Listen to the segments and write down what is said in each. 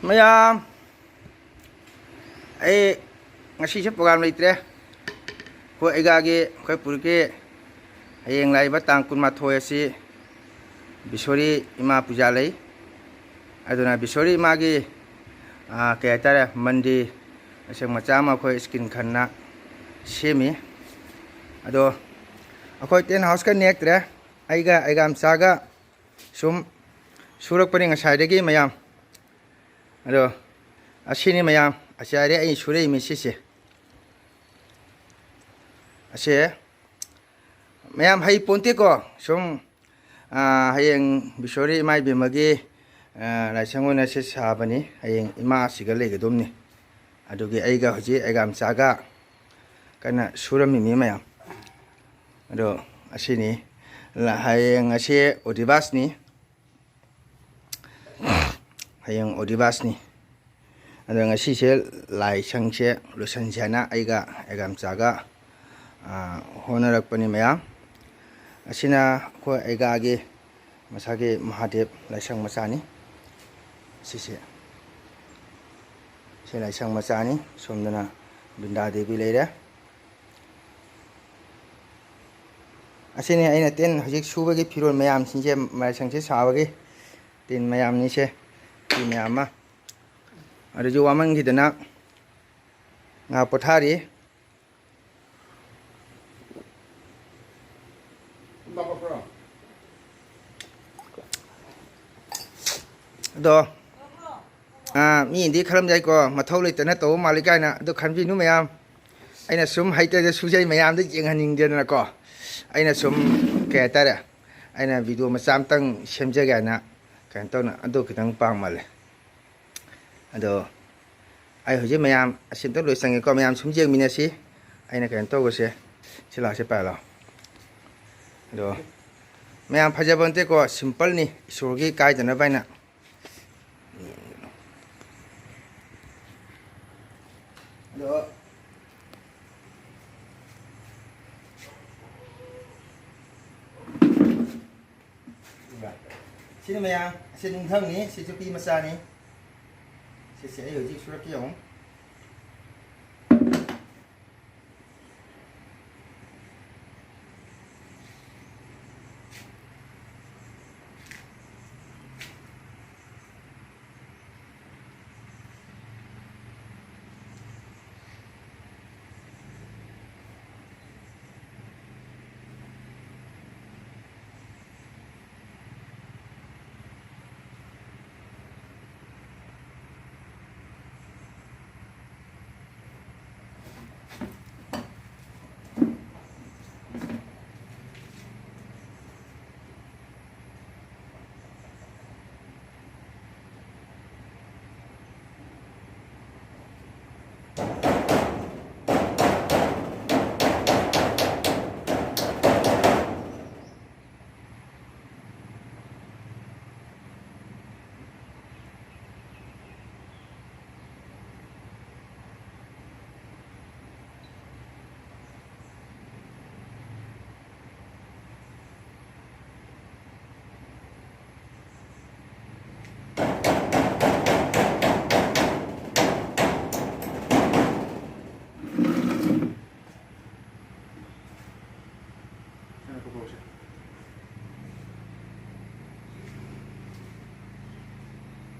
ꯃꯌꯥꯝ ꯑꯩ ꯉꯁꯤꯁꯦ ꯄ꯭ꯔꯣꯒ꯭ꯔꯥꯝ ꯂꯩꯇ꯭ꯔꯦ ꯑꯩꯈꯣꯏ ꯑꯩꯒꯥꯒꯤ ꯑꯩꯈꯣꯏ ꯄꯨꯔꯒꯤ ꯍꯌꯦꯡ ꯂꯥꯛꯏꯕ ꯇꯥꯡ 12 ꯑꯁꯤ ꯕꯤꯁꯣꯔꯤ ꯏꯃꯥ ꯄꯨꯖꯥ ꯂꯩ ꯑꯗꯨꯅ ꯕꯤꯁꯣꯔꯤ ꯏꯃꯥꯒꯤ ꯀꯩ ꯍꯥꯏꯇꯥꯔꯦ ꯃꯟꯗꯤ ꯑꯁꯦꯡ ꯃꯆꯥ ꯑꯃ ꯑꯩꯈꯣꯏ ꯁ꯭ꯀꯤꯟ ꯈꯟꯅ ꯁꯦꯝꯃꯤ ꯑꯗꯣ ꯑꯩꯈꯣꯏ ꯇꯦꯟ ꯍꯥꯎꯁꯀ ꯅꯦꯛꯇ꯭ꯔꯦ ꯑꯩꯒ ꯃꯆꯥꯒ ꯁꯨꯝ ꯁꯨꯔꯛꯄꯅꯤ ꯉꯁꯥꯏꯗꯒꯤ ꯃꯌꯥꯝ ꯑꯗꯣ ꯑꯁꯤꯅꯤ ꯃꯌꯥꯝ ꯑꯁꯥꯏꯔꯦ ꯑꯩ ꯁꯨꯔꯛꯏꯃꯤ ꯁꯤꯁꯦ ꯑꯁꯦ ꯃꯌꯥꯝ ꯍꯩ ꯄꯣꯟꯇꯦꯀꯣ ꯁꯨꯝ ꯍꯌꯦꯡ ꯕꯤꯁꯣꯔꯤ ꯏꯃꯥ ꯏꯕꯦꯝꯃꯒꯤ ꯂꯥꯏꯁꯪ ꯑꯣꯏꯅ ꯁꯤ ꯁꯥꯕꯅꯤ ꯍꯌꯦꯡ ꯏꯃꯥꯁꯤꯒ ꯂꯩꯒꯗꯧꯅꯤ ꯑꯗꯨꯒꯤ ꯑꯩꯒ ꯍꯧꯖꯤꯛ ꯑꯩꯒ ꯃꯆꯥꯒ ꯀꯟꯅ ꯁꯨꯔꯝꯃꯤꯅꯤ ꯃꯌꯥꯝ ꯑꯗꯣ ꯑꯁꯤꯅꯤ ꯍꯌꯦꯡ ꯑꯁꯤ ꯑꯣꯗꯤꯕꯥꯁꯅꯤ ꯍꯌꯦꯡ ꯑꯣꯗꯤꯕꯥꯁꯅꯤ ꯑꯗꯣ ꯉꯁꯤꯁꯦ ꯂꯥꯏꯁꯪꯁꯦ ꯂꯣꯏꯁꯟꯁꯦ ꯍꯥꯏꯅ ꯑꯩꯒ ꯃꯆꯥꯒ ꯍꯣꯠꯅꯔꯛꯄꯅꯤ ꯃꯌꯥꯝ ꯑꯁꯤꯅ ꯑꯩꯈꯣꯏ ꯑꯩꯒꯥꯒꯤ ꯃꯁꯥꯒꯤ ꯃꯍꯥꯗꯦꯕ ꯂꯥꯏꯁꯪ ꯃꯆꯥꯅꯤ ꯁꯤꯁꯦ ꯂꯥꯏꯁꯪ ꯃꯆꯥꯅꯤ ꯁꯣꯝꯗꯅ ꯕꯤꯟꯗꯥ ꯗꯦꯕꯤ ꯂꯩꯔꯦ ꯑꯁꯤꯅꯤ ꯑꯩꯅ ꯇꯦꯟ ꯍꯧꯖꯤꯛ ꯁꯨꯕꯒꯤ ꯐꯤꯔꯣꯜ ꯃꯌꯥꯝꯁꯤꯡꯁꯦ ꯂꯥꯏꯁꯪꯁꯦ ꯁꯥꯕꯒꯤ ꯇꯤꯟ ꯃꯌꯥꯝꯅꯤꯁꯦ ꯐꯤ ꯃꯌꯥꯝ ꯑꯃ ꯑꯗꯨꯁꯨ ꯋꯥꯃꯟꯈꯤꯗꯅ ꯉꯥ ꯄꯣꯊꯥꯔꯤ ꯑꯗꯣ ꯃꯤꯗꯤ ꯈꯜꯂꯝꯖꯥꯏꯀꯣ ꯃꯊꯧ ꯂꯩꯇꯅ ꯇꯧꯕ ꯃꯥꯜꯂꯤ ꯀꯥꯏꯅ ꯑꯗꯨ ꯈꯟꯕꯤꯅꯨ ꯃꯌꯥꯝ ꯑꯩꯅ ꯁꯨꯝ ꯍꯩꯇꯗ ꯁꯨꯖꯩ ꯃꯌꯥꯝꯗ ꯌꯦꯡꯍꯟꯅꯤꯡꯗꯦꯗꯅꯀꯣ ꯑꯩꯅ ꯁꯨꯝ ꯀꯩ ꯍꯥꯏꯇꯥꯔꯦ ꯑꯩꯅ ꯚꯤꯗꯤꯑꯣ ꯃꯆꯥ ꯑꯃꯇꯪ ꯁꯦꯝꯖꯒꯦ ꯍꯥꯏꯅ ꯀꯩꯅꯣ ꯇꯧꯅ ꯑꯗꯨ ꯈꯤꯇꯪ ꯄꯥꯝꯃꯜꯂꯦ ꯑꯗꯣ ꯑꯩ ꯍꯧꯖꯤꯛ ꯃꯌꯥꯝ ꯑꯁꯤꯝꯇ ꯂꯣꯏ ꯆꯪꯉꯦꯀꯣ ꯃꯌꯥꯝ ꯁꯨꯝ ꯌꯦꯡꯃꯤꯟꯅꯁꯤ ꯑꯩꯅ ꯀꯩꯅꯣ ꯇꯧꯕꯁꯦ ꯁꯤ ꯂꯥꯛꯁꯦ ꯄꯥꯏ ꯂꯥꯛꯑꯣ ꯑꯗꯣ ꯃꯌꯥꯝ ꯐꯖꯕ ꯅꯠꯇꯦꯀꯣ ꯁꯤꯝꯄꯜꯅꯤ ꯏꯁꯣꯔꯒꯤ ꯀꯥꯏꯗꯅꯕ ꯍꯥꯏꯅ ꯑꯗꯣ sini maya sini thang ni si chupi masa ni si ai hujik surat ki yong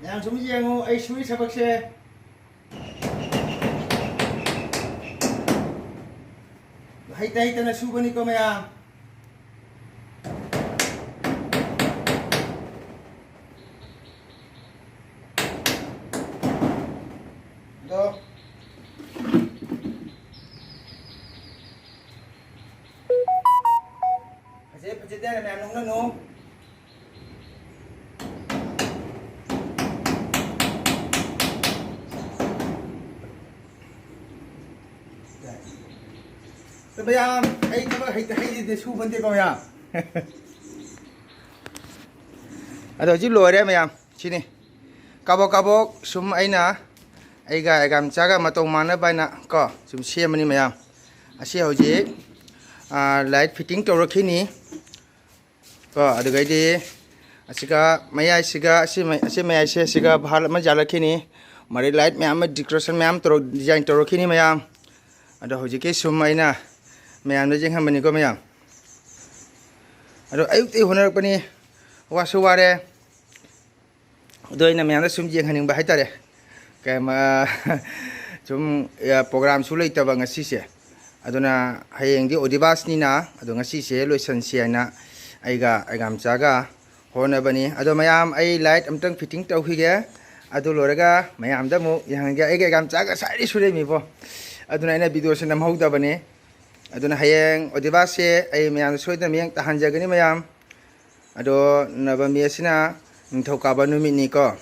yang sumi yang ai sui sabak se hai tai ta na su bani ko maya do Pajit dia na nung na no maya ai ta hai de su ban de ko maya ado ji loire maya sini kabok sum aina aiga egam chaga matong mana baina ko sum semani maya asi hoji light fitting to rakhini ko adugai de Asika maya siga asi maya se siga bahal ma jala kini mari light me am decoration me am toro design toro kini mayam ado hoji ke sumaina me am jeng ham bani ko mayam ado ayuk ti honar pani wasu ware do ina me am sum jeng haning ba haitare ke ma sum program su lei ta ba ngasi se aduna hayeng di odibas ni na ado ngasi se loisan se na aiga agam chaga hona bani ado mayam ai light amtang fitting tau hi ge ado loraga mayam da mu yang ge ai ge gam chaga sari sure mi bo aduna ina video se nam hau da bani aduna hayeng odiba se ai mayam soi da miyang tahan jagani mayam ado nabami asina thauka ba numi ni ko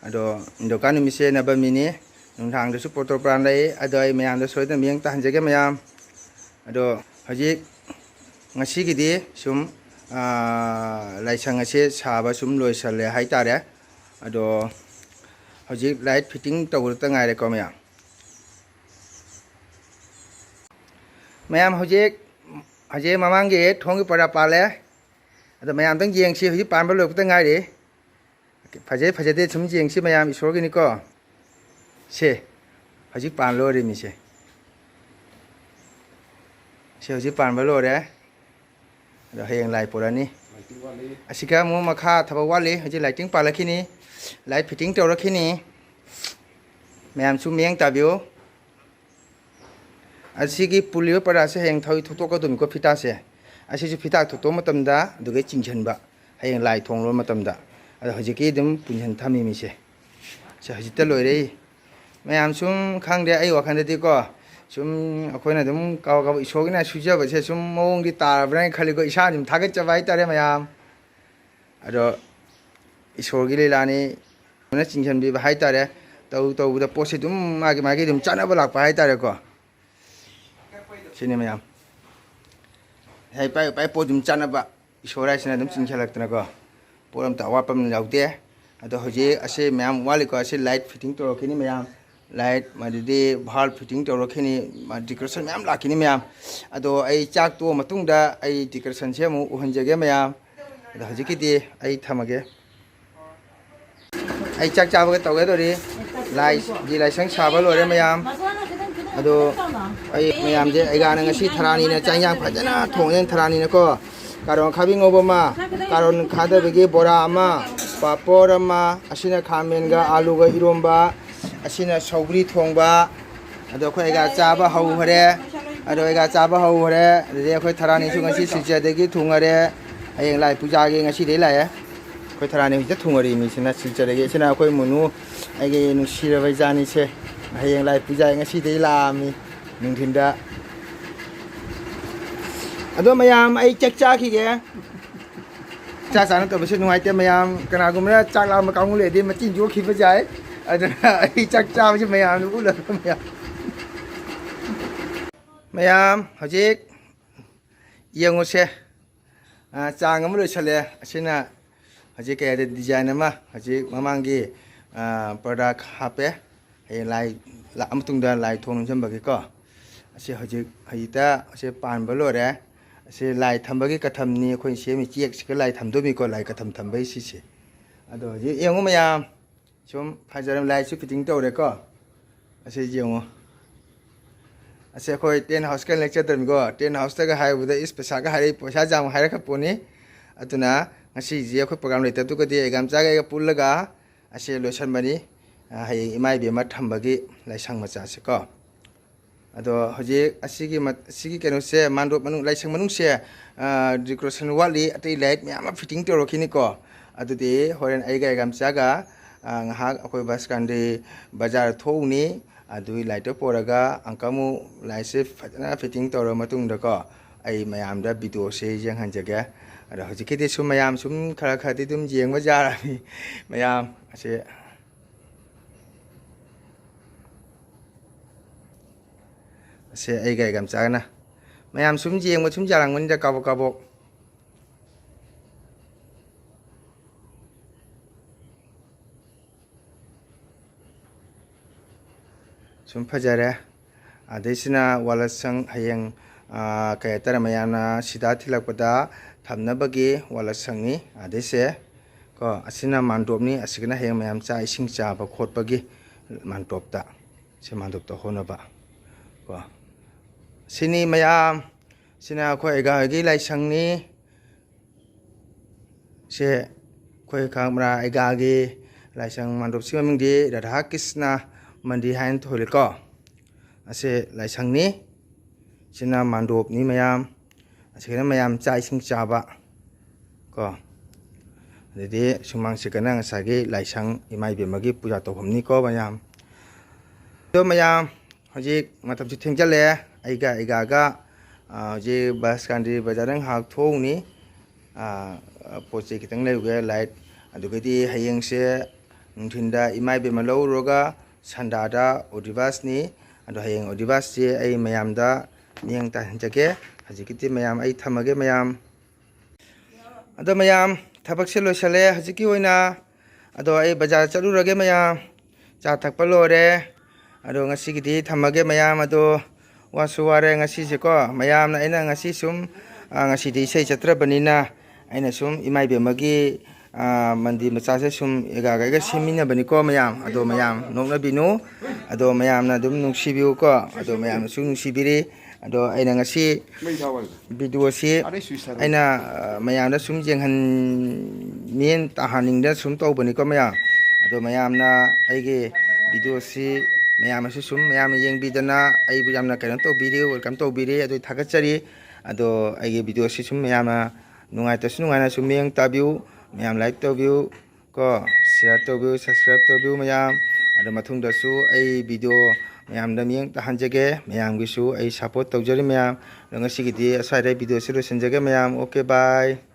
ado ndokan mi se nabami ni nthang da su poto pran lai ado ai mayam da soi da miyang tahan jage mayam ado haji ngasi gi di sum laisang ase saba sum loisale haitare ado hojik light fitting tawurta ngai ko mayam hojik aje mamangi thongi para pale ado mayam tang jeng si hojik pan ba lok ta ngai ri phaje de sum jeng si mayam isor gi ni ko se hojik pan lo ri mi se hojik pan ba lo re ado hayang lai porani asika mu makha thaba wali haji lighting pala khini light fitting tawra khini mayam su meng tabyo asigi pulio para se heng thoi thuto ko dum ko fita se asi ju fita thuto matam da duge chingchen ba hayang lai thong lo matam da ado haji ki dum punhan thami mi se haji ta loi re mayam sum khang de ai wakhan de ko sum akhoi dum kaw kaw isog na suja ba se sum mong di tar bran khali ko isa nim thaget cha bai tare mayam ado isog gi lani na chingchan bi ba hai tare tau da pose dum magi dum chana ba lak ba hai tare ko sini mayam hai pai po dum chana ba isora sina dum chingchalak tana ko poram ta wa pam laute ado hoje ase mayam wali ko ase light fitting to kini mayam light madide bhal fitting to rokhini decoration mayam lakini mayam ado ai chak to matung da ai decoration se mu uhan jage mayam ado hajiki di ai thamage ai chak cha ba to ge do ri lai di lai sang sa ba lo re mayam ado ai mayam je ai ga na ngasi tharani na chang yang phajana thong nen tharani na ko karon khabing obama karon khada bege bora ama papor ama asina khamen ga alu ga iromba asina saugri thongba ado khoi ga chaba hau hare ado ga chaba hau hare de khoi tharani su ngasi sija de gi thungare ayeng lai puja ge ngasi de lai khoi tharani je thungari mi sina sija de ge sina khoi munu ai ge nu sira bai jani se ayeng lai puja ngasi de la mi ning thinda ado mayam ai chak cha ki ge cha sa na to bese nuai te mayam kana gumra chak la ma kaung le di ma chin jo khi ba jai ai chắc chao chứ mayam nu la mayam hojik yengo se chang am lo chale asina hojik ke de design ma hojik mamangi product hape ai lai la am tung da lai thong jam ba ko ase hojik haita ase pan ba lo re ase lai tham ba gi ka tham ni khoi se mi chek se lai tham do mi ko lai ka tham bai si se ado hojik yengo mayam 좀 파자람 라이트 피팅 떠오래 거 아세 지용어 아세 거의 텐 하우스 간 렉처 들고 텐 하우스가 하이보다 스페셜가 하이 포샤 잠 하이가 보니 아투나 ngasi ji khoi program le tu ko di exam cha ga pullaga ase lotion bani hai imai be ma thambagi laisang macha se ko ado hoje asigi kenu se mandop manung laisang manung se decoration wali atei light me ama fitting to rokhini ko ado de horen ai ga exam cha ga ngahak akoi baskande bazar thoni adui laito poraga angkamu laise fatna fitting toro matung da ko ai mayam da video se jang han jaga ada hojike de sum mayam sum khara khati dum jeng bazar mi mayam ase ai ga gam cha na mayam sum jeng ma sum jarang mun da kabok sum phajare adesina walasang hayang kaya tara mayana sida thilakpada thamna bagi walasangi adese ก็asina mandop ni asigna heng mayam cha ising cha ba khot pagi mandop ta se mandop ta hona ba ko sini mayam sina khoi ga gi lai sang ni se khoi khang mra ai ga gi lai sang mandop si ming di radha krishna mandi hain thole ko ase lai sang ni sina mandop ni mayam asigna mayam cha ising cha ba ko jadi sumang sekarang sagi laisang imai bemagi puja tohom ni ko mayam to mayam haji matam chitheng jale aiga ga je bas kandi bajarang hak thong ni poche kitang leuge light adugadi hayeng se nungthinda imai bemalo roga sandada odivas ni ado hayeng odivas je ai mayam da niang ta jage haji kiti mayam ai thamage mayam ado mayam थबक से लोसले हजिकी होइना अदो आई बाजार चलुरगे मयाम चा थकप लोरे अदो ngasi gidi thamage mayam ado wasu ware ngasi se ko mayam na ina ngasi sum ngasi di sei chatra banina aina sum imai be magi mandi macha se sum ega ga simina bani ko mayam ado mayam nokna binu ado mayam na dum nungsi biu ko ado mayam su nungsi biri ado aina ngasi video si aina mayam da sum jeng han mien tahaning da sum to bani ko mayam ado mayam na aige video si mayam su sum mayam yeng bidana ai bu yamna kan to video welcome to biri ado thagachari ado aige video si sum mayam na nungai ta su nungai na sum meng ta view mayam like to view ko share to view subscribe to view mayam ado mathung da su ai video mayam da meng ta hanjage mayam gi su ai support to jari mayam ngasi gidi asai video si lo senjage mayam okay bye